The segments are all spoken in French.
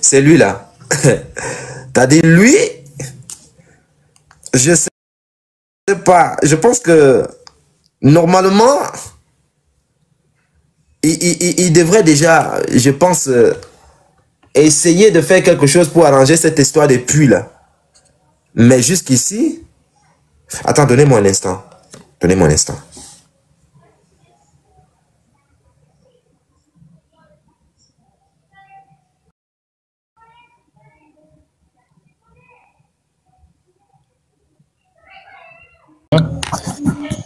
C'est lui là. T'as dit lui? Je sais pas. Je pense que normalement, il devrait déjà, je pense, essayer de faire quelque chose pour arranger cette histoire de puits là. Mais jusqu'ici... Attends, donnez-moi un instant. Donnez-moi un instant.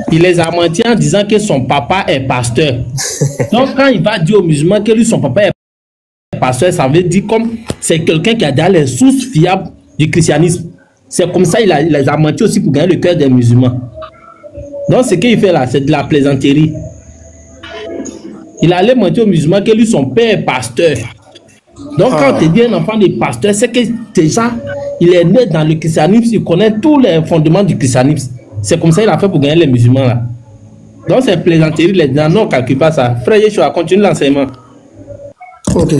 Il les a menti en disant que son papa est pasteur. Donc, quand il va dire aux musulmans que lui, son papa est pasteur, ça veut dire comme c'est quelqu'un qui a déjà les sources fiables du christianisme. C'est comme ça il les a menti aussi pour gagner le cœur des musulmans. Donc, ce qu'il fait là, c'est de la plaisanterie. Il allait mentir aux musulmans que lui, son père est pasteur. Donc, quand on te dit un enfant de pasteur, c'est que déjà, il est né dans le christianisme, il connaît tous les fondements du christianisme. C'est comme ça qu'il a fait pour gagner les musulmans là. Donc, c'est plaisanterie, les gens non calculent pas ça. Frère Yeshua, continue l'enseignement. Ok,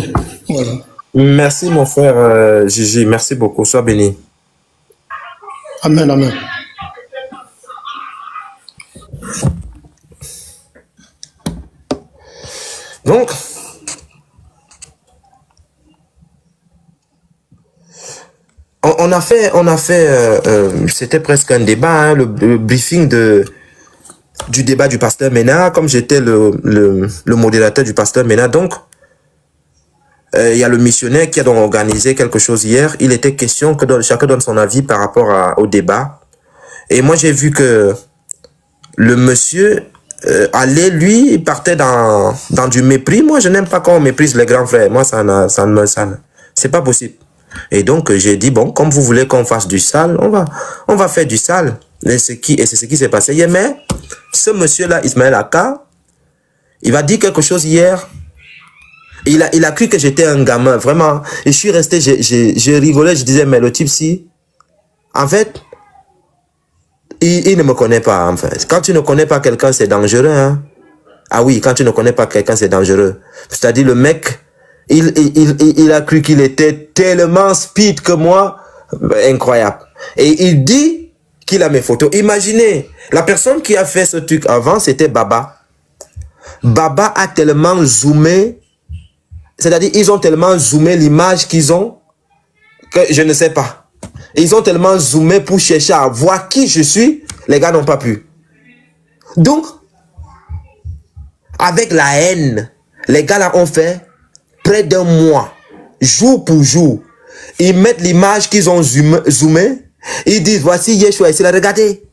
voilà. Merci mon frère Gigi, merci beaucoup, sois béni. Amen, amen. Donc, on a fait, c'était presque un débat, hein, le briefing du débat du pasteur Mena, comme j'étais le modérateur du pasteur Mena. Donc, il y a le missionnaire qui a donc organisé quelque chose hier. Il était question que chacun donne son avis par rapport au débat. Et moi, j'ai vu que le monsieur allait, lui, il partait dans du mépris. Moi, je n'aime pas quand on méprise les grands frères. Moi, c'est pas possible. Et donc, j'ai dit, bon, comme vous voulez qu'on fasse du sale, on va faire du sale. Et c'est ce qui s'est passé hier. Mais ce monsieur-là, Ismaël Aka, il va dire quelque chose hier. Il a cru que j'étais un gamin, vraiment. Et je suis resté, je rigolais, je disais, mais le type, si, en fait, il ne me connaît pas, en fait. Quand tu ne connais pas quelqu'un, c'est dangereux, hein. Ah oui, quand tu ne connais pas quelqu'un, c'est dangereux. C'est-à-dire, le mec, il a cru qu'il était tellement speed que moi, incroyable. Et il dit qu'il a mes photos. Imaginez, la personne qui a fait ce truc avant, c'était Baba. Baba a tellement zoomé, c'est-à-dire, ils ont tellement zoomé l'image qu'ils ont, que je ne sais pas. Ils ont tellement zoomé pour chercher à voir qui je suis, les gars n'ont pas pu. Donc, avec la haine, les gars là ont fait près d'un mois, jour pour jour. Ils mettent l'image qu'ils ont zoomé, ils disent, voici Yeshua ici, regardez.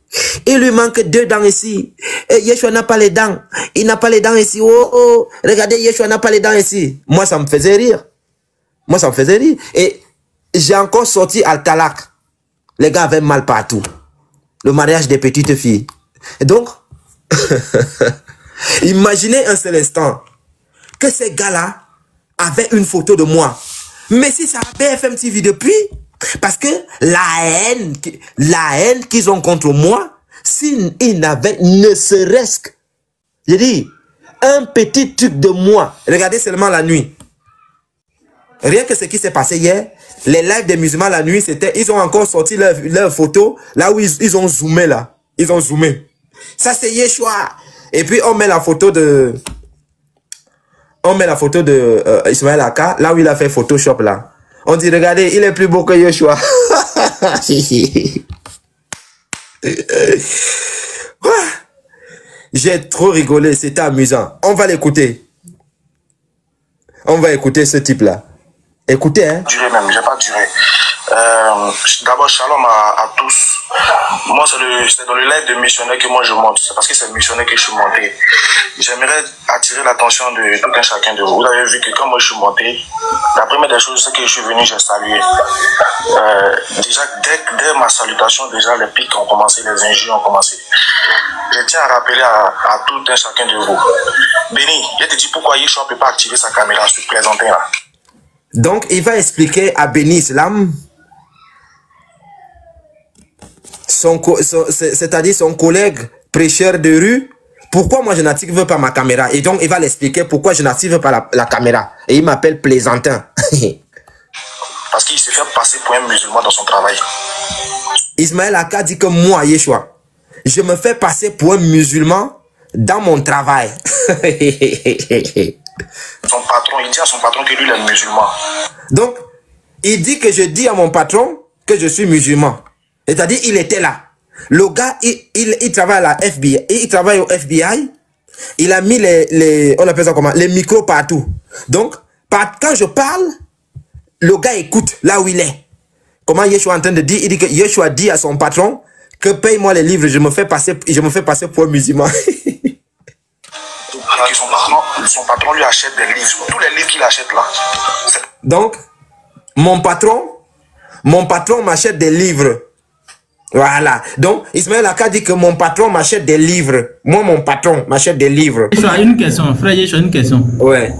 Il lui manque 2 dents ici. Et Yeshua n'a pas les dents. Il n'a pas les dents ici. Oh, oh. Regardez, Yeshua n'a pas les dents ici. Moi, ça me faisait rire. Moi, ça me faisait rire. Et j'ai encore sorti Al-Talak. Les gars avaient mal partout. Le mariage des petites filles. Et donc, imaginez un seul instant que ces gars-là avaient une photo de moi. Mais si ça a BFM TV depuis... Parce que la haine qu'ils ont contre moi, s'ils n'avaient ne serait-ce que, je dis, un petit truc de moi, regardez seulement la nuit. Rien que ce qui s'est passé hier, les lives des musulmans la nuit, c'était, ils ont encore sorti leur photo, là où ils ont zoomé là. Ils ont zoomé. Ça c'est Yeshua. Et puis on met la photo de Ismaël Aka, là où il a fait Photoshop là. On dit, regardez, il est plus beau que Yeshua. J'ai trop rigolé, c'était amusant. On va l'écouter. On va écouter ce type-là. Écoutez, hein. Duré même, j'ai pas duré. D'abord, shalom à tous. Moi, c'est dans le live de missionnaire que moi je monte. C'est parce que c'est missionnaire que je suis monté. J'aimerais attirer l'attention de tout un chacun de vous. Vous avez vu que quand moi je suis monté, la première des choses, c'est que je suis venu, j'ai salué. Déjà, dès ma salutation, déjà les pics ont commencé, les injures ont commencé. Je tiens à rappeler à tout un chacun de vous. Béni, je te dis pourquoi Yeshua ne peut pas activer sa caméra sur présenter là. Donc, il va expliquer à Béni Islam, c'est-à-dire son collègue prêcheur de rue, pourquoi moi je n'active pas ma caméra. Et donc, il va l'expliquer pourquoi je n'active pas la caméra. Et il m'appelle plaisantin. parce qu'il s'est fait passer pour un musulman dans son travail. Ismaël Aka dit que moi, Yeshua, je me fais passer pour un musulman dans mon travail. Son patron, il dit à son patron que lui, il est musulman. Donc, il dit que je dis à mon patron que je suis musulman. C'est-à-dire, il était là. Le gars, il travaille à la FBI. Il travaille au FBI. Il a mis on appelle ça comment? Les micros partout. Donc, quand je parle, le gars écoute là où il est. Comment Yeshua est en train de dire? Il dit que Yeshua dit à son patron que paye-moi les livres, je me fais passer pour un musulman. Son patron lui achète des livres. Tous les livres qu'il achète là. Donc, mon patron m'achète des livres. Voilà. Donc, Ismaël Aka dit que mon patron m'achète des livres. Moi, mon patron m'achète des livres. Yeshua, une question, frère Yeshua, une question. Ouais.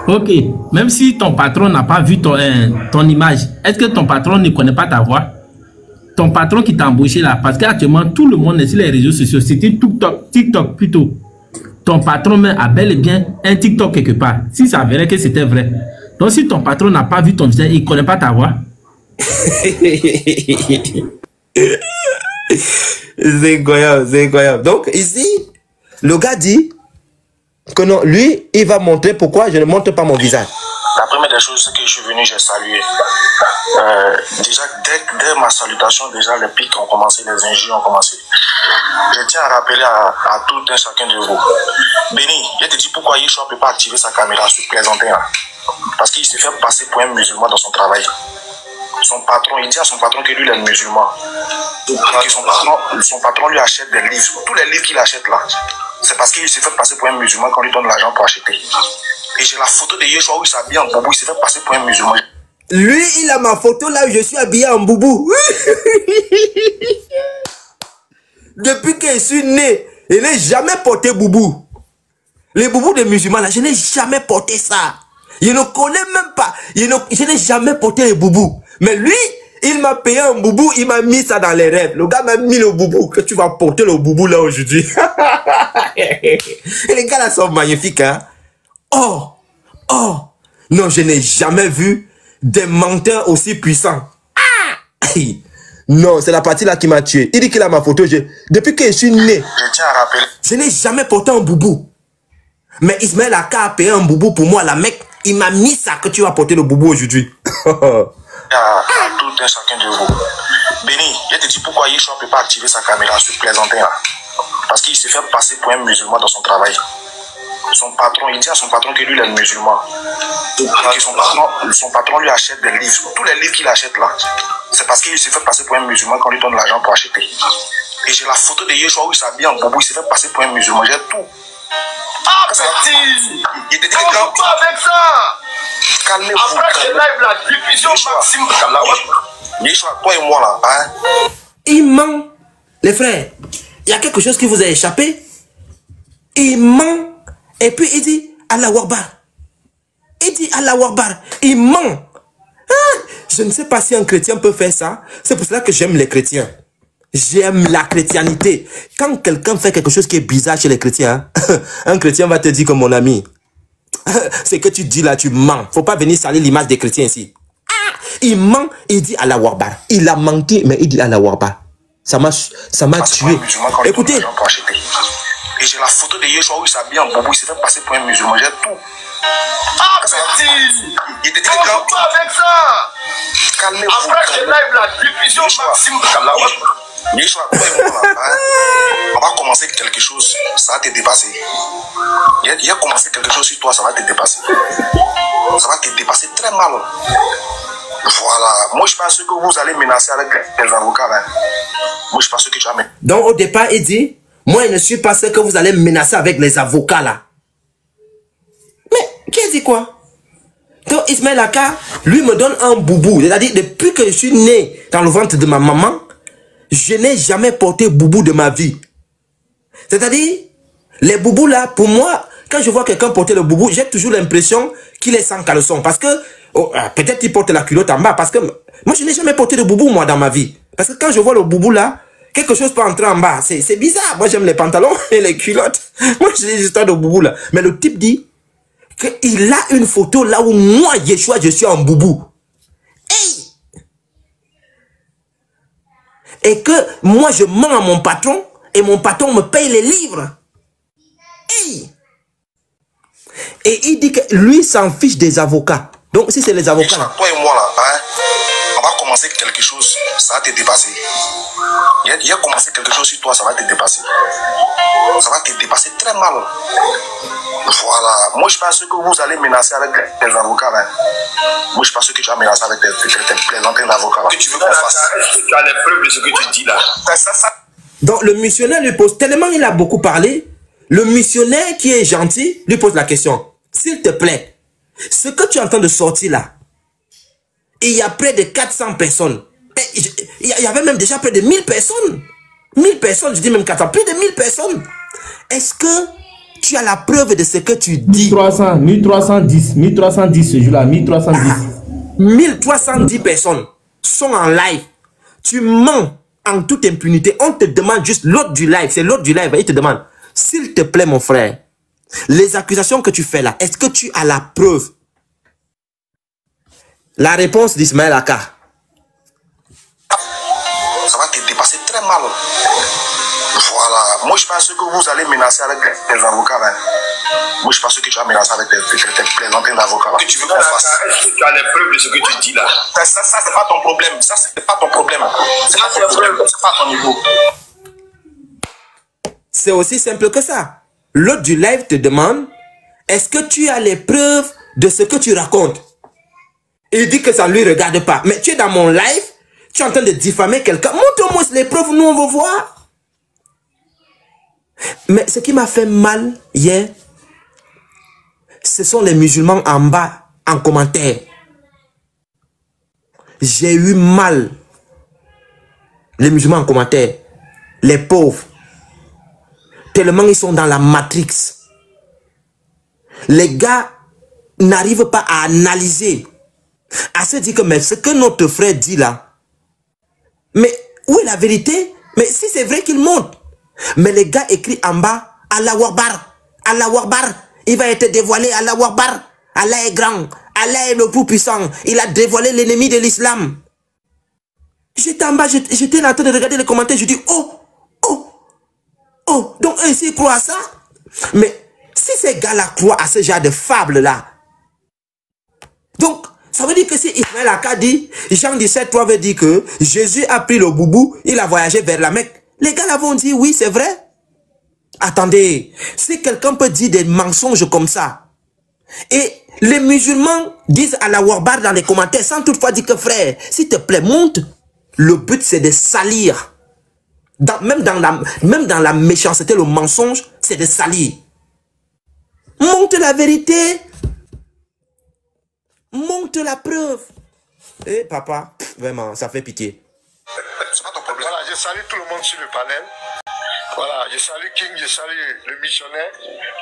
Ok. Même si ton patron n'a pas vu ton image, est-ce que ton patron ne connaît pas ta voix? Ton patron qui t'a embauché là, parce qu'actuellement, tout le monde est sur les réseaux sociaux. C'était TikTok plutôt. Ton patron même a bel et bien un TikTok quelque part. Si ça verrait que c'était vrai. Donc, si ton patron n'a pas vu ton visage, il ne connaît pas ta voix. C'est incroyable, c'est incroyable. Donc, ici, le gars dit que non, lui, il va montrer pourquoi je ne montre pas mon visage. La première des choses, c'est que je suis venu, j'ai salué. Déjà, dès ma salutation, déjà, les pics ont commencé, les injures ont commencé. Je tiens à rappeler à tout un chacun de vous. Béni, je te dis pourquoi Yeshua ne peut pas activer sa caméra sur plaisanter. Parce qu'il s'est fait passer pour un musulman dans son travail. Son patron, il dit à son patron que lui, il est musulman. Que son patron lui achète des livres. Tous les livres qu'il achète là, c'est parce qu'il s'est fait passer pour un musulman qu'on lui donne l'argent pour acheter. Et j'ai la photo de Yeshua où il s'habille en boubou, il s'est fait passer pour un musulman. Lui, il a ma photo là où je suis habillé en boubou. Depuis que je suis né, je n'ai jamais porté boubou. Les boubous des musulmans là, je n'ai jamais porté ça. Je ne connais même pas. Je n'ai jamais porté les boubous. Mais lui, il m'a payé un boubou, il m'a mis ça dans les rêves. Le gars m'a mis le boubou, que tu vas porter le boubou là aujourd'hui. Et les gars là sont magnifiques, hein. Oh, non, je n'ai jamais vu des menteurs aussi puissants. Ah! Non, c'est la partie là qui m'a tué. Il dit qu'il a ma photo. Depuis que je suis né, je tiens à rappeler. Je n'ai jamais porté un boubou. Mais Ismaël Aka a payé un boubou pour moi, la mec. Il m'a mis ça que tu vas porter le boubou aujourd'hui. À tout un chacun de vous. Béni, je te dis pourquoi Yeshua ne peut pas activer sa caméra sur plaisanter. Parce qu'il s'est fait passer pour un musulman dans son travail. Son patron, il dit à son patron que lui, il est musulman. Que son patron lui achète des livres. Tous les livres qu'il achète là, c'est parce qu'il s'est fait passer pour un musulman qu'on lui donne l'argent pour acheter. Et j'ai la photo de Yeshua où il s'habille en boubou, il s'est fait passer pour un musulman. J'ai tout. Ah, petit! Il te dit on joue pas avec ça! Calmez-vous. Après ce live, la diffusion maxime de la Yeshua, toi et moi là, hein? Il ment. Les frères, il y a quelque chose qui vous a échappé. Il ment. Et puis il dit Allah Warbar. Il dit Allah Warbar. Il ment. Hein? Je ne sais pas si un chrétien peut faire ça. C'est pour cela que j'aime les chrétiens. J'aime la chrétienté. Quand quelqu'un fait quelque chose qui est bizarre chez les chrétiens, hein, un chrétien va te dire que mon ami, c'est que tu dis là, tu mens. Faut pas venir salir l'image des chrétiens ici. Ah, il ment, il dit Allah Warbar. Il a menti, mais il dit Allah Warbar. Ça m'a tué. Écoutez. Et j'ai la photo de Yeshua où il s'habille en boubou, il s'est fait passer pour un musulman. J'ai tout. Ah, petit! Il te dit on joue pas avec ça! Calmez-vous. Après ce live, la diffusion maxime de la Yeshua, toi et moi là, hein? On va commencer quelque chose, ça va te dépasser. Il y a commencé quelque chose sur toi, ça va te dépasser. Ça va te dépasser très mal. Voilà. Moi, je pense que vous allez menacer avec les avocats. Hein? Moi, je pense que tu vas menacer. Donc, au départ, il dit, moi, je ne suis pas sûr que vous allez me menacer avec les avocats là. Mais, qui a dit quoi? Donc, Ismaël Aka, lui, me donne un boubou. C'est-à-dire, depuis que je suis né dans le ventre de ma maman, je n'ai jamais porté boubou de ma vie. C'est-à-dire, les boubous là, pour moi, quand je vois quelqu'un porter le boubou, j'ai toujours l'impression qu'il est sans caleçon. Parce que, peut-être qu'il porte la culotte en bas. Parce que, moi, je n'ai jamais porté de boubou, moi, dans ma vie. Parce que quand je vois le boubou là, quelque chose peut entrer en bas. C'est bizarre. Moi, j'aime les pantalons et les culottes. Moi, j'ai des histoires de boubou là. Mais le type dit qu'il a une photo là où moi, Yeshua, je suis en boubou. Hey! et que moi je mens à mon patron et mon patron me paye les livres. Hey! Et il dit que lui s'en fiche des avocats. Donc si c'est les avocats... Là, toi et moi là, hein, on va commencer quelque chose, ça va te dépasser. Il y a commencé quelque chose sur toi, ça va te dépasser. Ça va te dépasser très mal. Voilà. Moi je pense que vous allez menacer avec tes avocats là. Moi je pense que tu vas menacer avec tes plaisantins d'avocats là. Que tu veux qu'on fasse. Est-ce que tu as les preuves de ce que tu dis là? Donc le missionnaire lui pose, tellement il a beaucoup parlé, le missionnaire qui est gentil lui pose la question. S'il te plaît, ce que tu es en train de sortir là, il y a près de 400 personnes. Il y avait même déjà près de 1000 personnes. 1000 personnes, je dis même 400, plus de 1000 personnes. Est-ce que tu as la preuve de ce que tu dis? 1310 ce jour-là, 1310. 1310 personnes sont en live. Tu mens en toute impunité. On te demande juste l'autre du live. C'est l'autre du live. Il te demande, s'il te plaît mon frère, les accusations que tu fais là, est-ce que tu as la preuve? La réponse d'Ismaël Aka. Ça va te dépasser très mal. Voilà. Moi, je pense que vous allez menacer avec tes avocats là. Moi, je pense que tu vas menacer avec tes plaisantins d'avocats là. Que tu veux qu'on fasse. Est-ce que tu as les preuves de ce que tu dis là? Ça c'est pas ton problème. Ça, c'est pas ton problème. C'est pas ton problème. C'est pas ton niveau. C'est aussi simple que ça. L'autre du live te demande, est-ce que tu as les preuves de ce que tu racontes? Il dit que ça ne lui regarde pas. Mais tu es dans mon live, tu es en train de diffamer quelqu'un. Montre-moi les preuves, nous on va voir. Mais ce qui m'a fait mal hier, ce sont les musulmans en bas, en commentaire. J'ai eu mal. Les musulmans en commentaire. Les pauvres. Tellement ils sont dans la matrix. Les gars n'arrivent pas à analyser. À se dire que mais ce que notre frère dit là, mais où est la vérité? Mais si c'est vrai qu'il monte. Mais les gars écrivent en bas, Allah Akbar, Allah Akbar, il va être dévoilé, Allah Akbar, Allah est grand, Allah est le plus puissant, il a dévoilé l'ennemi de l'islam. J'étais en bas, j'étais en train de regarder les commentaires, je dis oh, donc eux ici ils croient à ça. Mais si ces gars-là croient à ce genre de fable-là, donc ça veut dire que si Ismaël Aka dit, Jean 17:3 veut dire que Jésus a pris le boubou, il a voyagé vers la Mecque. Les gars là vont dire oui, c'est vrai. Attendez, si quelqu'un peut dire des mensonges comme ça, et les musulmans disent à la Warbar dans les commentaires, sans toutefois dire que frère, s'il te plaît, monte. Le but c'est de salir. Même dans la méchanceté, le mensonge, c'est de salir. Monte la vérité. Monte la preuve. Eh papa, vraiment, ça fait pitié. C'est pas ton problème. Voilà, je salue tout le monde sur le panel. Voilà, je salue King, je salue le missionnaire,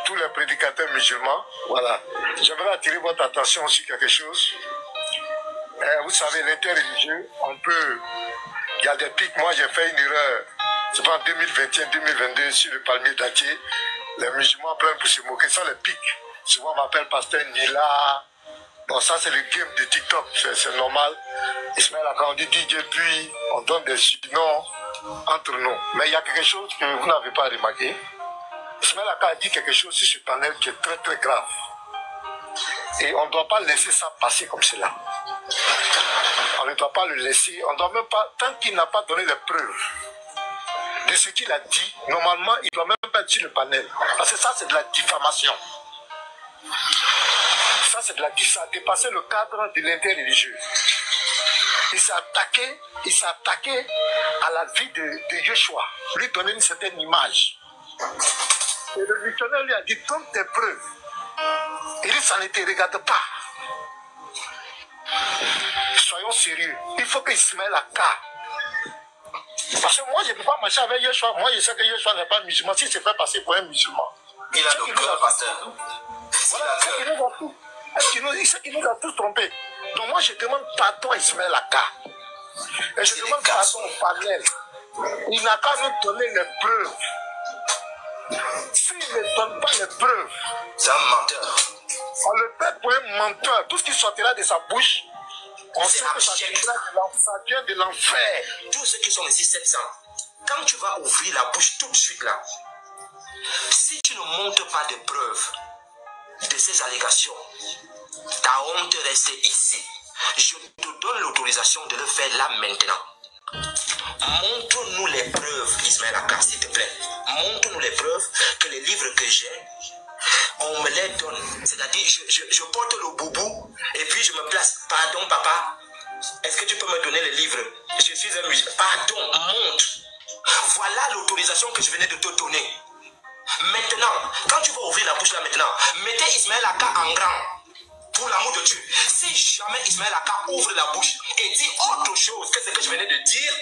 tous les prédicateurs musulmans. Voilà. J'aimerais attirer votre attention sur quelque chose. Vous savez, l'interreligieux, il y a des pics. Moi, j'ai fait une erreur. C'est pas en 2021, 2022, sur le palmier d'Atier. Les musulmans prennent pour se moquer. Ça, les pics. Souvent, on m'appelle pasteur Nila. Bon, ça, c'est le game de TikTok. C'est normal. Ismaël Aka, on dit DJ, puis on donne des surnoms entre nous. Mais il y a quelque chose que vous n'avez pas remarqué. Ismaël Aka a dit quelque chose sur ce panel qui est très, très grave. Et on ne doit pas laisser ça passer comme cela. On ne doit pas le laisser. On ne doit même pas, tant qu'il n'a pas donné les preuves de ce qu'il a dit, normalement, il ne doit même pas être sur le panel. Parce que ça, c'est de la diffamation. Ça, c'est de la diffamation. Ça a dépassé le cadre de l'interreligieux. Il s'est attaqué à la vie de Yeshua, lui donner une certaine image. Et le missionnaire lui a dit, donne tes preuves. Il dit, ça ne te regarde pas. Soyons sérieux. Il faut que Ismaël Aka. Parce que moi, je ne peux pas marcher avec Yeshua. Moi, je sais que Yeshua n'est pas musulman. Si c'est fait passer pour un musulman. Il a le cœur, pasteur. Voilà, il sait qu'il nous a tous trompés. Donc moi, je demande pardon à Ismaël Aka. Et je demande pardon au panel. Il n'a qu'à nous donner les preuves. S'il ne donne pas les preuves, c'est un menteur. On le paie pour un menteur. Tout ce qui sortira de sa bouche On sait que ça vient de l'enfer. Tous ceux qui sont ici 700, quand tu vas ouvrir la bouche tout de suite là, si tu ne montres pas de preuves de ces allégations, ta honte reste ici. Je te donne l'autorisation de le faire là maintenant. Montre-nous les preuves, Ismaël Aka, s'il te plaît. Montre-nous les preuves que les livres que j'ai, on me les donne. C'est-à-dire, je porte le boubou et puis je me place. Pardon, papa, est-ce que tu peux me donner les livres? Je suis un musulman. Pardon, montre. Voilà l'autorisation que je venais de te donner. Maintenant, quand tu vas ouvrir la bouche là maintenant, mettez Ismaël Aka en grand. Pour l'amour de Dieu. Si jamais Ismaël Aka ouvre la bouche et dit autre chose que ce que je venais de dire,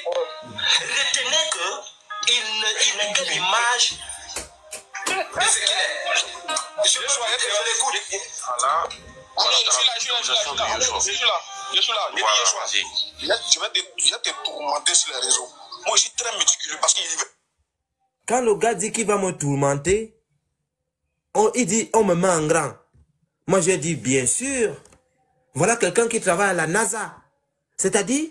retenez qu'il n'est que l'image de ce qu'il est. Je l'écoute. Voilà. Je suis là. Je vais te tourmenter sur les réseaux. Moi, je suis très méticuleux parce qu'il veut. Quand le gars dit qu'il va me tourmenter, il dit on me met en grand. Moi, j'ai dit, bien sûr, voilà quelqu'un qui travaille à la NASA. C'est-à-dire,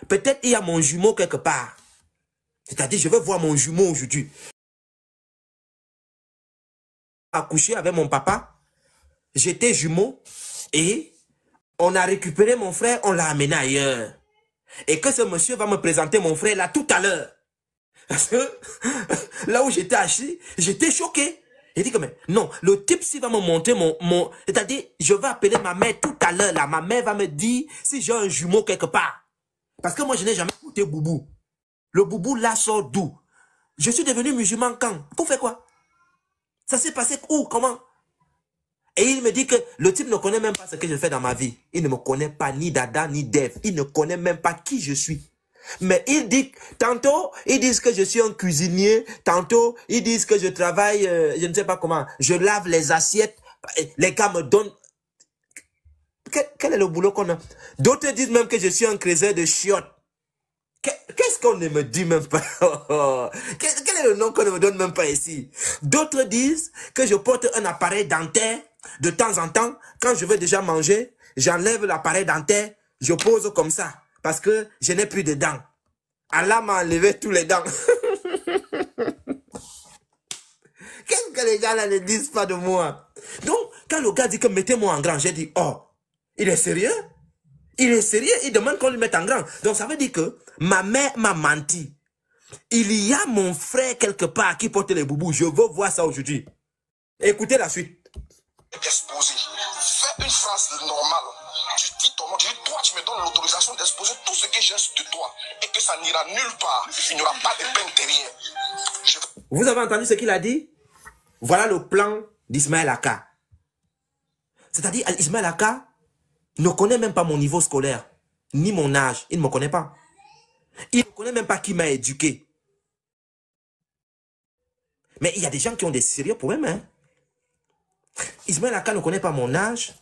peut-être il y a mon jumeau quelque part. C'est-à-dire, je veux voir mon jumeau aujourd'hui. Accouché avec mon papa, j'étais jumeau et on a récupéré mon frère, on l'a amené ailleurs. Et que ce monsieur va me présenter mon frère là tout à l'heure. Parce que là où j'étais assis, j'étais choqué. Il dit que mais non, le type s'il va me montrer mon c'est-à-dire, je vais appeler ma mère tout à l'heure là. Ma mère va me dire si j'ai un jumeau quelque part. Parce que moi, je n'ai jamais écouté Boubou. Le Boubou là sort d'où? Je suis devenu musulman quand? Pour faire quoi? Ça s'est passé où? Comment? Et il me dit que le type ne connaît même pas ce que je fais dans ma vie. Il ne me connaît pas ni d'Adam ni d'Ève. Il ne connaît même pas qui je suis. Mais il dit, tantôt, ils disent que je suis un cuisinier, tantôt, ils disent que je travaille, je ne sais pas comment, je lave les assiettes, les gars me donnent... Quel est le boulot qu'on a? D'autres disent même que je suis un creuset de chiottes. Qu'est-ce qu'on ne me dit même pas? Quel est le nom qu'on ne me donne même pas ici? D'autres disent que je porte un appareil dentaire, de temps en temps, quand je veux déjà manger, j'enlève l'appareil dentaire, je pose comme ça. Parce que je n'ai plus de dents. Allah m'a enlevé tous les dents. Qu'est-ce que les gens là ne disent pas de moi? Donc, quand le gars dit que mettez-moi en grand, j'ai dit, oh, il est sérieux? Il est sérieux? Il demande qu'on lui mette en grand. Donc, ça veut dire que ma mère m'a menti. Il y a mon frère quelque part qui porte les boubous. Je veux voir ça aujourd'hui. Écoutez la suite. Exposé. Fais une phrase normale. Tu dis ton nom, tu dis toi, tu me donnes l'autorisation d'exposer tout ce que j'ai de toi et que ça n'ira nulle part. Il n'y aura pas de peine derrière. Vous avez entendu ce qu'il a dit? Voilà le plan d'Ismaël Aka. C'est-à-dire, Ismaël Aka ne connaît même pas mon niveau scolaire, ni mon âge. Il ne me connaît pas. Il ne connaît même pas qui m'a éduqué. Mais il y a des gens qui ont des sérieux problèmes. Hein? Ismaël Aka ne connaît pas mon âge.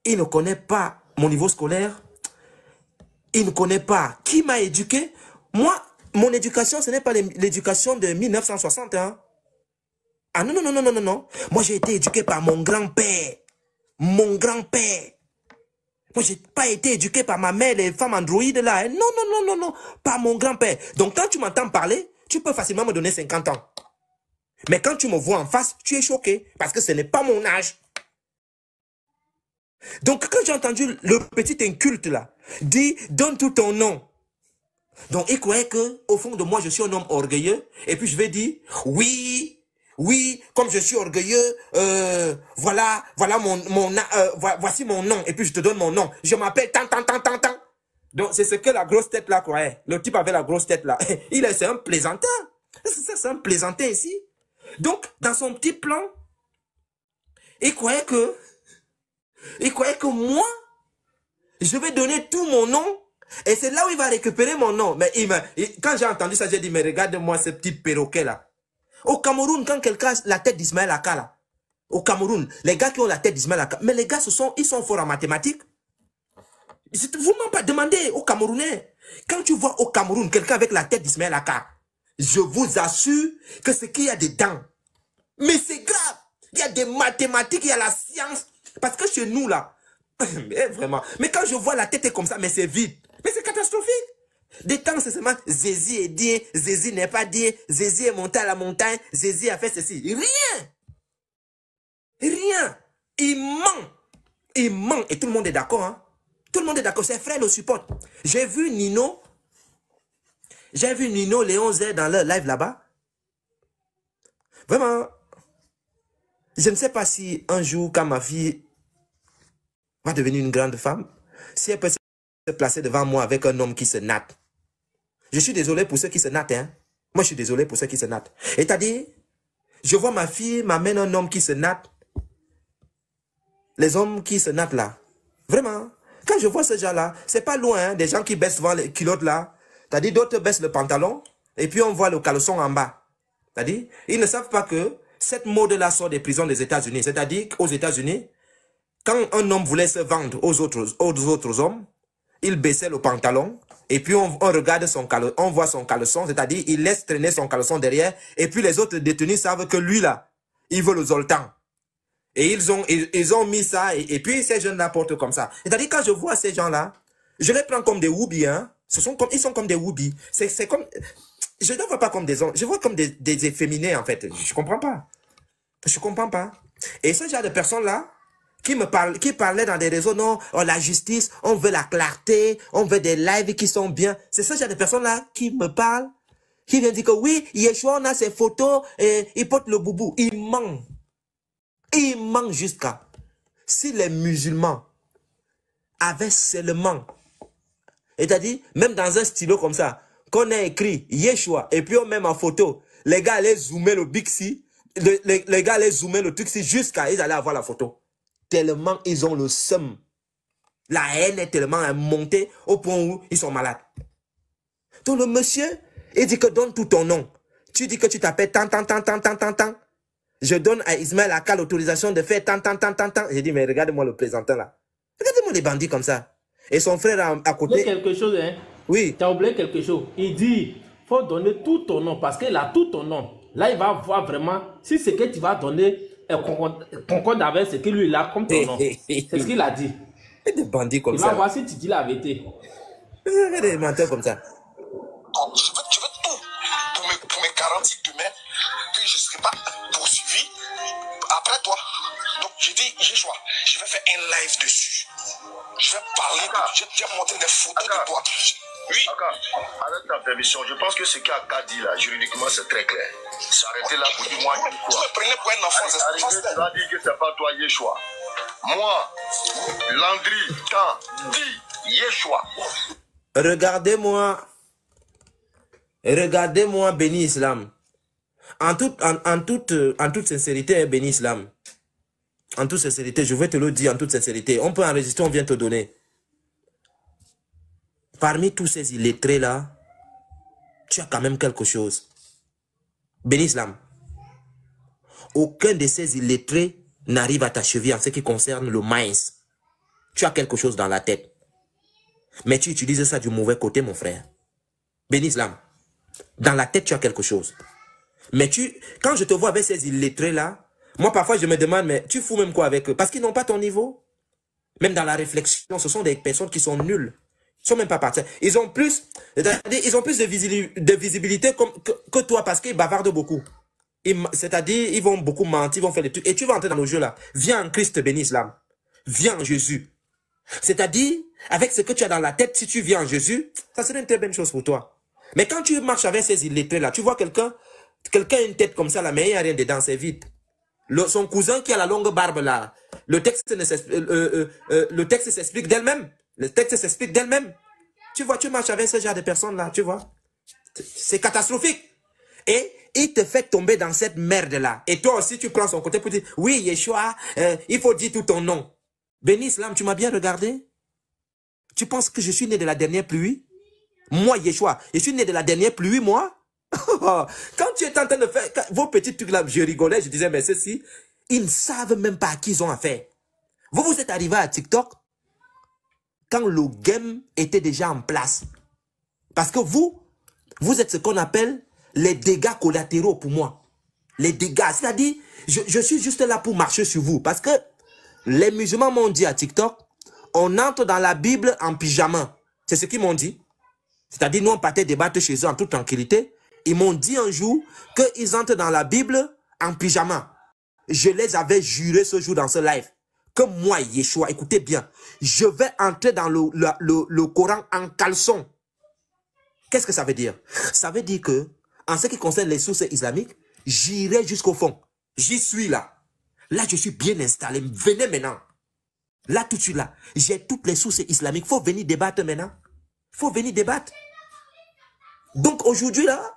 Il ne connaît pas mon niveau scolaire. Il ne connaît pas qui m'a éduqué. Moi, mon éducation, ce n'est pas l'éducation de 1960. Hein? Ah non, non, non, non, non, non. Moi, j'ai été éduqué par mon grand-père. Mon grand-père. Moi, j'ai pas été éduqué par ma mère, les femmes androïdes là. Hein? Non, non, non, non, non. Par mon grand-père. Donc, quand tu m'entends parler, tu peux facilement me donner 50 ans. Mais quand tu me vois en face, tu es choqué. Parce que ce n'est pas mon âge. Donc, quand j'ai entendu le petit inculte là, dire, donne tout ton nom. Donc, il croyait que, au fond de moi, je suis un homme orgueilleux. Et puis, je vais dire, oui, oui, comme je suis orgueilleux, voilà voici mon nom. Et puis, je te donne mon nom. Je m'appelle tant. Donc, c'est ce que la grosse tête là croyait. Le type avait la grosse tête là. C'est un plaisantin. C'est un plaisantin ici. Donc, dans son petit plan, il croyait que moi, je vais donner tout mon nom. Et c'est là où il va récupérer mon nom. Mais quand j'ai entendu ça, j'ai dit, mais regarde-moi ce petit perroquet là. Au Cameroun, quand quelqu'un a la tête d'Ismaël Aka là, au Cameroun, les gars qui ont la tête d'Ismaël Aka, mais les gars, ils sont forts en mathématiques. Vous m'en pas demandé aux Camerounais. Quand tu vois au Cameroun quelqu'un avec la tête d'Ismaël Aka, je vous assure que c'est qu'il y a des dents. Mais c'est grave. Il y a des mathématiques, il y a la science. Parce que chez nous là, Mais vraiment. Mais quand je vois la tête est comme ça, mais c'est vide. Mais c'est catastrophique. Des temps, c'est seulement Zézi est dit, Zézi n'est pas dit, Zézi est monté à la montagne, Zézi a fait ceci. Rien. Rien. Il ment. Il ment. Et tout le monde est d'accord. Hein? Tout le monde est d'accord. Ses frères le supportent. J'ai vu Nino, Léon Z dans leur live là-bas. Vraiment. Je ne sais pas si un jour, quand ma fille va devenir une grande femme, si elle peut se placer devant moi avec un homme qui se natte. Je suis désolé pour ceux qui se nattent. Hein? Moi, je suis désolé pour ceux qui se nattent. Et t'as dit, je vois ma fille m'amène un homme qui se natte. Les hommes qui se nattent là. Vraiment. Quand je vois ce genre-là, c'est pas loin. Hein, des gens qui baissent souvent les culottes là. T'as dit, d'autres baissent le pantalon. Et puis on voit le caleçon en bas. T'as dit, ils ne savent pas que cette mode-là sort des prisons des États-Unis. C'est-à-dire qu'aux États-Unis, quand un homme voulait se vendre aux autres hommes, il baissait le pantalon. Et puis on regarde son caleçon, on voit son caleçon, c'est-à-dire il laisse traîner son caleçon derrière. Et puis les autres détenus savent que lui là, il veut le zoltan. Et ils ont mis ça, et puis ces jeunes-là portent comme ça. C'est-à-dire quand je vois ces gens-là, je les prends comme des whoobis, hein. Ils sont comme des whoobis. C'est comme, je ne vois pas comme des hommes, je vois comme des efféminés en fait. Je comprends pas. Je comprends pas. Et ce genre de personnes-là, qui parlaient dans des réseaux, non, oh, la justice, on veut la clarté, on veut des lives qui sont bien. C'est ce genre de personnes-là qui me parlent, qui viennent dire que oui, Yeshua, on a ses photos, et il porte le boubou. Il ment. Il ment jusqu'à. Si les musulmans avaient seulement, c'est-à-dire, même dans un stylo comme ça, qu'on a écrit Yeshua, et puis on met en photo, les gars allaient zoomer le Bixi, les gars allaient zoomer le Tuxi jusqu'à, ils allaient avoir la photo. Tellement ils ont le seum. La haine est tellement montée au point où ils sont malades. Donc le monsieur, il dit que donne tout ton nom. Tu dis que tu t'appelles tant. Je donne à Ismaël Aka l'autorisation de faire tant. J'ai dit, mais regarde-moi le présentant là. Regardez-moi les bandits comme ça. Et son frère à côté. Il y a quelque chose, hein? Oui. Tu as oublié quelque chose. Il dit, il faut donner tout ton nom parce qu'il a tout ton nom. Là, il va voir vraiment si ce que tu vas donner concorde avec ce qu'il lui a comme ton nom. C'est ce qu'il a dit. Et des bandits comme ça. Il va voir si tu dis la vérité. Regardez des menteurs comme ça. Donc, je veux tout pour me garantir demain que je ne serai pas poursuivi après toi. Donc, j'ai dit, Yeshua, je vais faire un live dessus. Je vais parler, je vais montrer des photos de toi. Oui. Avec ta permission, je pense que ce qu'a dit là, juridiquement, c'est très clair. S'arrêter là pour dire moi, vous me prenez pour un enfant. tu vas dire que c'est pas toi, Yeshua. Moi, Landry, dit Yeshua. Regardez-moi, béni Islam. En toute sincérité, béni Islam. En toute sincérité, je vais te le dire en toute sincérité. On peut enregistrer, on vient te donner. Parmi tous ces illettrés-là, tu as quand même quelque chose. Béni Islam. Aucun de ces illettrés n'arrive à t'achever en ce qui concerne le maïs. Tu as quelque chose dans la tête. Mais tu utilises ça du mauvais côté, mon frère. Béni Islam. Dans la tête, tu as quelque chose. Mais quand je te vois avec ces illettrés-là, moi, parfois, je me demande, mais tu fous même quoi avec eux? Parce qu'ils n'ont pas ton niveau. Même dans la réflexion, ce sont des personnes qui sont nulles. Ils ne sont même pas partis. Ils ont plus de visibilité que toi parce qu'ils bavardent beaucoup. C'est-à-dire, ils vont beaucoup mentir, ils vont faire des trucs. Et tu vas entrer dans le jeu là. Viens en Christ, béni Islam. Viens en Jésus. C'est-à-dire, avec ce que tu as dans la tête, si tu viens en Jésus, ça serait une très bonne chose pour toi. Mais quand tu marches avec ces illettrés là, tu vois quelqu'un a une tête comme ça là, mais il n'y a rien dedans, c'est vide. Son cousin qui a la longue barbe là, le texte s'explique d'elle-même. Le texte s'explique d'elle-même. Tu vois, tu marches avec ce genre de personnes là, tu vois. C'est catastrophique. Et il te fait tomber dans cette merde là. Et toi aussi, tu prends son côté pour dire, oui, Yeshua, il faut dire tout ton nom. Béni Islam, tu m'as bien regardé? Tu penses que je suis né de la dernière pluie? Moi, Yeshua, je suis né de la dernière pluie, moi? Quand tu es en train de faire vos petits trucs là, je rigolais, je disais, mais ceux-ci, ils ne savent même pas à qui ils ont affaire. Vous êtes arrivé à TikTok quand le game était déjà en place. Parce que vous êtes ce qu'on appelle les dégâts collatéraux pour moi. Les dégâts, c'est-à-dire, je suis juste là pour marcher sur vous. Parce que les musulmans m'ont dit à TikTok, on entre dans la Bible en pyjama. C'est ce qu'ils m'ont dit. C'est-à-dire, nous, on partait débattre chez eux en toute tranquillité. Ils m'ont dit un jour qu'ils entrent dans la Bible en pyjama. Je les avais juré ce jour dans ce live que moi, Yeshua, écoutez bien, je vais entrer dans le Coran en caleçon. Qu'est-ce que ça veut dire? Ça veut dire que, en ce qui concerne les sources islamiques, j'irai jusqu'au fond. J'y suis là. Là, je suis bien installé. Venez maintenant. Là, tout de suite, là. J'ai toutes les sources islamiques. Faut venir débattre maintenant. Faut venir débattre. Donc, aujourd'hui, là,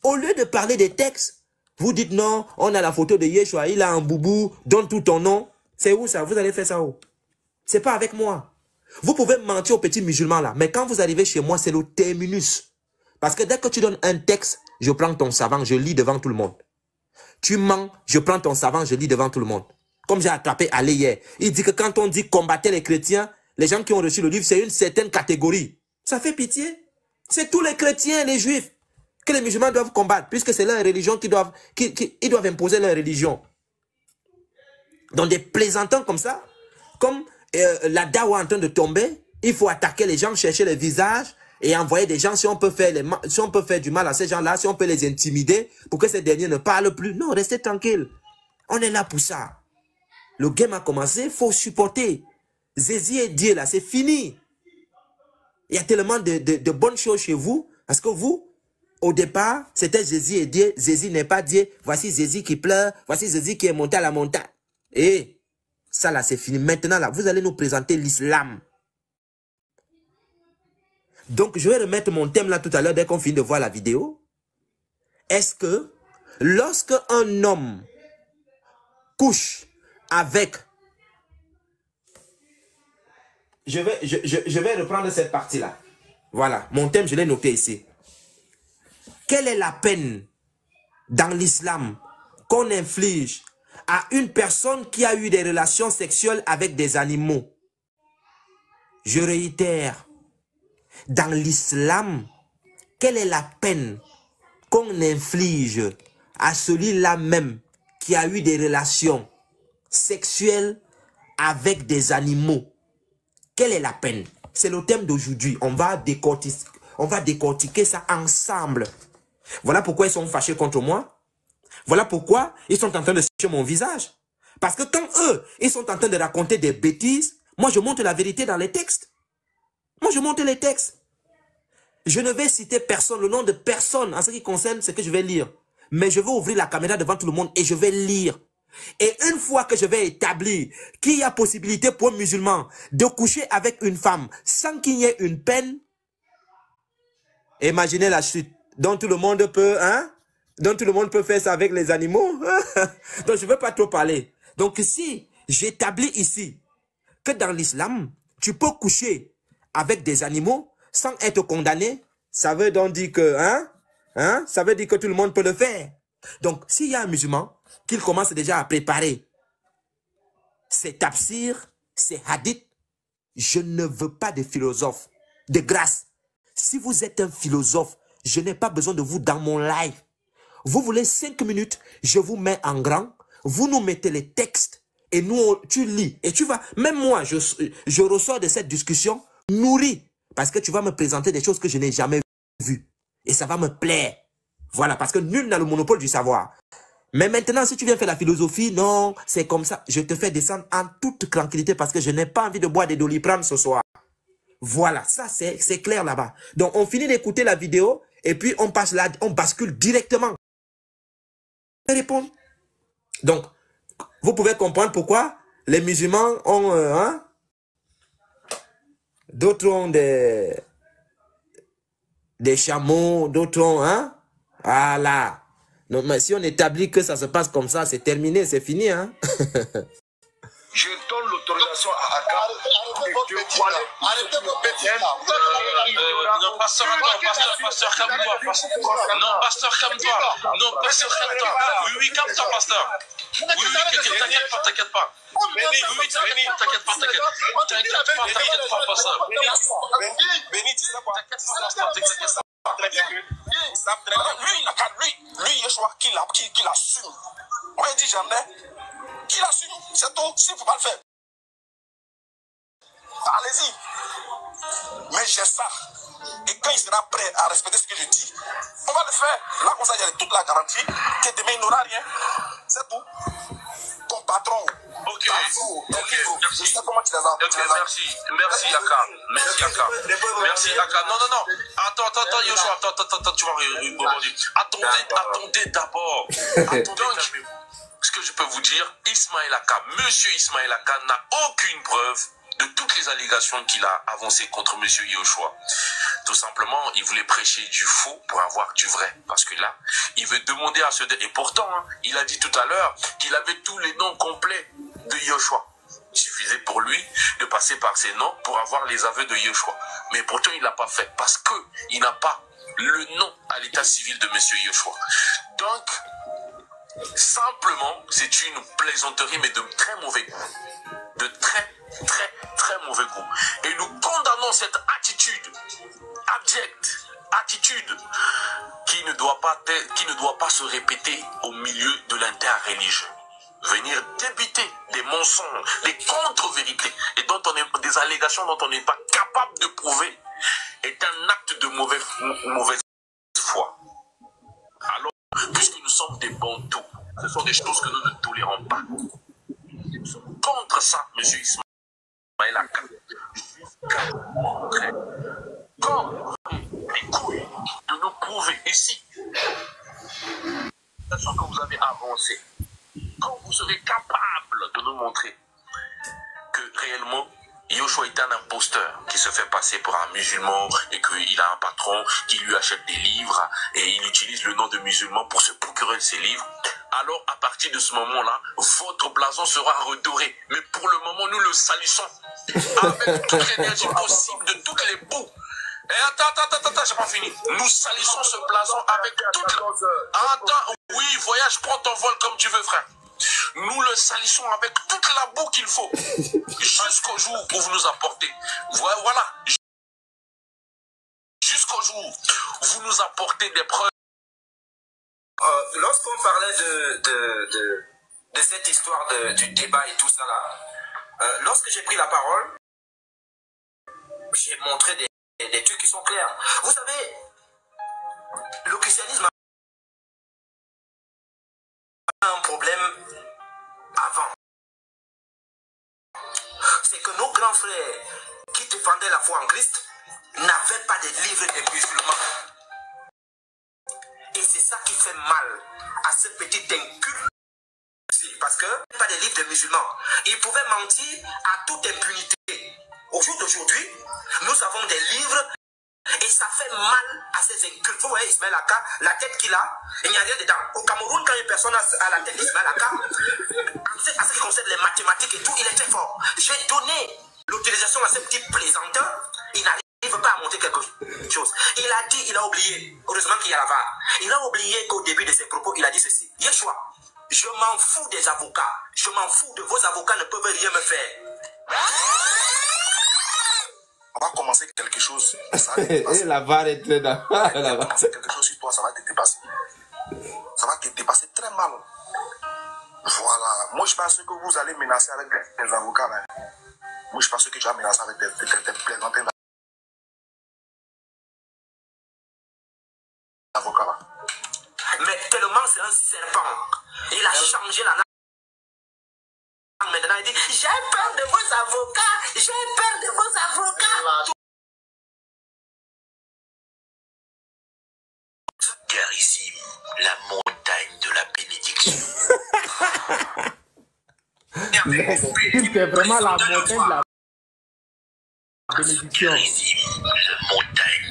au lieu de parler des textes, vous dites non, on a la photo de Yeshua, il a un boubou, donne tout ton nom. C'est où ça? Vous allez faire ça où? C'est pas avec moi. Vous pouvez mentir aux petits musulmans là, mais quand vous arrivez chez moi, c'est le terminus. Parce que dès que tu donnes un texte, je prends ton savant, je lis devant tout le monde. Tu mens, je prends ton savant, je lis devant tout le monde. Comme j'ai attrapé Ali hier. Il dit que quand on dit combattre les chrétiens, les gens qui ont reçu le livre, c'est une certaine catégorie. Ça fait pitié. C'est tous les chrétiens, les juifs, que les musulmans doivent combattre, puisque c'est leur religion ils doivent imposer leur religion. Donc des plaisantants comme ça, comme la dawa en train de tomber, il faut attaquer les gens, chercher les visages et envoyer des gens si on peut faire du mal à ces gens-là, si on peut les intimider pour que ces derniers ne parlent plus. Non, restez tranquille. On est là pour ça. Le game a commencé, il faut supporter. Zézi et Dieu là, c'est fini. Il y a tellement de bonnes choses chez vous, parce que vous, au départ, c'était Zézi et Dieu. Zézi n'est pas Dieu. Voici Zézi qui pleure. Voici Zézi qui est monté à la montagne. Et ça là, c'est fini. Maintenant là, vous allez nous présenter l'islam. Donc, je vais remettre mon thème là tout à l'heure dès qu'on finit de voir la vidéo. Est-ce que lorsque un homme couche avec... Je vais reprendre cette partie-là. Voilà, mon thème, je l'ai noté ici. Quelle est la peine dans l'islam qu'on inflige à une personne qui a eu des relations sexuelles avec des animaux? Je réitère. Dans l'islam, quelle est la peine qu'on inflige à celui-là même qui a eu des relations sexuelles avec des animaux? Quelle est la peine? C'est le thème d'aujourd'hui. On va décortiquer ça ensemble. Voilà pourquoi ils sont fâchés contre moi. Voilà pourquoi ils sont en train de sécher mon visage. Parce que quand eux, ils sont en train de raconter des bêtises, moi je montre la vérité dans les textes. Moi je montre les textes. Je ne vais citer personne, le nom de personne en ce qui concerne ce que je vais lire. Mais je vais ouvrir la caméra devant tout le monde et je vais lire. Et une fois que je vais établir qu'il y a possibilité pour un musulman de coucher avec une femme sans qu'il y ait une peine, imaginez la chute dont tout le monde peut, dont tout le monde peut faire ça avec les animaux. Donc je ne veux pas trop parler. Donc si j'établis ici que dans l'islam, tu peux coucher avec des animaux sans être condamné, ça veut donc dire que, ça veut dire que tout le monde peut le faire. Donc, s'il y a un musulman, qu'il commence déjà à préparer ses tafsirs, ses hadiths, je ne veux pas de philosophes. De grâce, si vous êtes un philosophe, je n'ai pas besoin de vous dans mon live. Vous voulez 5 minutes, je vous mets en grand, vous nous mettez les textes, et nous, tu lis. Et tu vas, même moi, je ressors de cette discussion nourri, parce que tu vas me présenter des choses que je n'ai jamais vues. Et ça va me plaire. Voilà, parce que nul n'a le monopole du savoir. Mais maintenant, si tu viens faire la philosophie, non, c'est comme ça. Je te fais descendre en toute tranquillité parce que je n'ai pas envie de boire des Doliprane ce soir. Voilà, ça c'est clair là-bas. Donc, on finit d'écouter la vidéo et puis on passe là, on bascule directement. Répondre. Donc, vous pouvez comprendre pourquoi les musulmans ont... d'autres ont des chameaux, d'autres ont... Voilà. Non, mais si on établit que ça se passe comme ça, c'est terminé, c'est fini, Je donne l'autorisation à Akam. Arrêtez vos bêtises. Non, pasteur, calme-toi. Non, pasteur, calme-toi. Non, pasteur, calme-toi. Oui, calme-toi, pasteur. Oui, t'inquiète pas. T'inquiète pas, pasteur. Béni, tu sais quoi? T'inquiète pas. Lui, Yeshua, qu'il assume. Moi, il dit jamais. Qu'il assume, c'est tout. S'il ne faut pas le faire. allez-y. Mais j'ai ça. Et quand il sera prêt à respecter ce que je dis, on va le faire. Là, comme ça, il y a toute la garantie que demain, il n'aura rien. C'est tout. Ton patron. Ok, je sais comment tu les as. Merci Aka. Merci Aka. Non. Attends, Yoshua, attends, tu vas rebondir. Attendez d'abord. Donc, ce que je peux vous dire, Ismaël Aka, monsieur Ismaël Aka n'a aucune preuve de toutes les allégations qu'il a avancées contre monsieur Yoshua. Tout simplement, il voulait prêcher du faux pour avoir du vrai. Parce que là, il veut demander à ce... Et pourtant, il a dit tout à l'heure qu'il avait tous les noms complets de Yoshua. Il suffisait pour lui de passer par ses noms pour avoir les aveux de Yoshua. Mais pourtant, il ne l'a pas fait parce qu'il n'a pas le nom à l'état civil de monsieur Yoshua. Donc, simplement, c'est une plaisanterie, mais de très mauvais goût. De très mauvais goût. Et nous condamnons cette attitude abjecte, attitude qui ne doit pas se répéter au milieu de l'interreligieux. Venir débiter des mensonges, des contre-vérités et des allégations dont on n'est pas capable de prouver est un acte de mauvaise foi. Alors, puisque nous sommes des bantous, ce sont des choses que nous ne tolérons pas. Nous sommes contre ça, monsieur Ismaël Aka. Comme les couilles de nous prouver ici, la chose que vous avez avancée, quand vous serez capable de nous montrer que réellement Yoshua est un imposteur qui se fait passer pour un musulman et qu'il a un patron qui lui achète des livres et il utilise le nom de musulman pour se procurer ces livres, alors à partir de ce moment-là, votre blason sera redoré. Mais pour le moment, nous le salissons avec toute l'énergie possible de toutes les boues. Et attends, j'ai pas fini. Nous salissons ce blason avec toute la... Attends, oui, voyage, prends ton vol comme tu veux, frère. Nous le salissons avec toute la boue qu'il faut. Jusqu'au jour où vous nous apportez. Voilà. Jusqu'au jour où vous nous apportez des preuves. Lorsqu'on parlait de cette histoire du débat et tout ça là, lorsque j'ai pris la parole, j'ai montré des trucs qui sont clairs. Vous savez, le christianisme a un problème avant. C'est que nos grands frères qui défendaient la foi en Christ n'avaient pas de livres des musulmans. Et c'est ça qui fait mal à ce petit inculte. Parce que pas de livres de musulmans. Ils pouvaient mentir à toute impunité. Au jour d'aujourd'hui, nous avons des livres et ça fait mal à ces incultes. Vous voyez Ismaël Aka, la tête qu'il a, il n'y a rien dedans. Au Cameroun, quand une personne a la tête d'Ismaël Aka, en ce qui concerne les mathématiques et tout, il est très fort. J'ai donné l'utilisation à ce petit plaisanteur, il n'arrive pas à monter quelque chose. Il a dit, il a oublié, heureusement qu'il y a la VAR, il a oublié qu'au début de ses propos, il a dit ceci: Yeshua, je m'en fous des avocats, je m'en fous de vos avocats, ne peuvent rien me faire. On va commencer quelque chose. Et la barre est très dans. On va commencer quelque chose sur toi, ça va te dépasser. Ça va te dépasser très mal. Voilà. Moi, je pense que vous allez menacer avec des avocats. Là. Moi, je pense que tu vas menacer avec des plaisantins d'avocats. Là. Mais tellement c'est un serpent. Il a changé la langue. Maintenant, il dit: j'ai peur de vos avocats, j'ai peur de vos avocats. Carissime, la montagne de la bénédiction. C'est vraiment la montagne de la bénédiction. Carissime, la montagne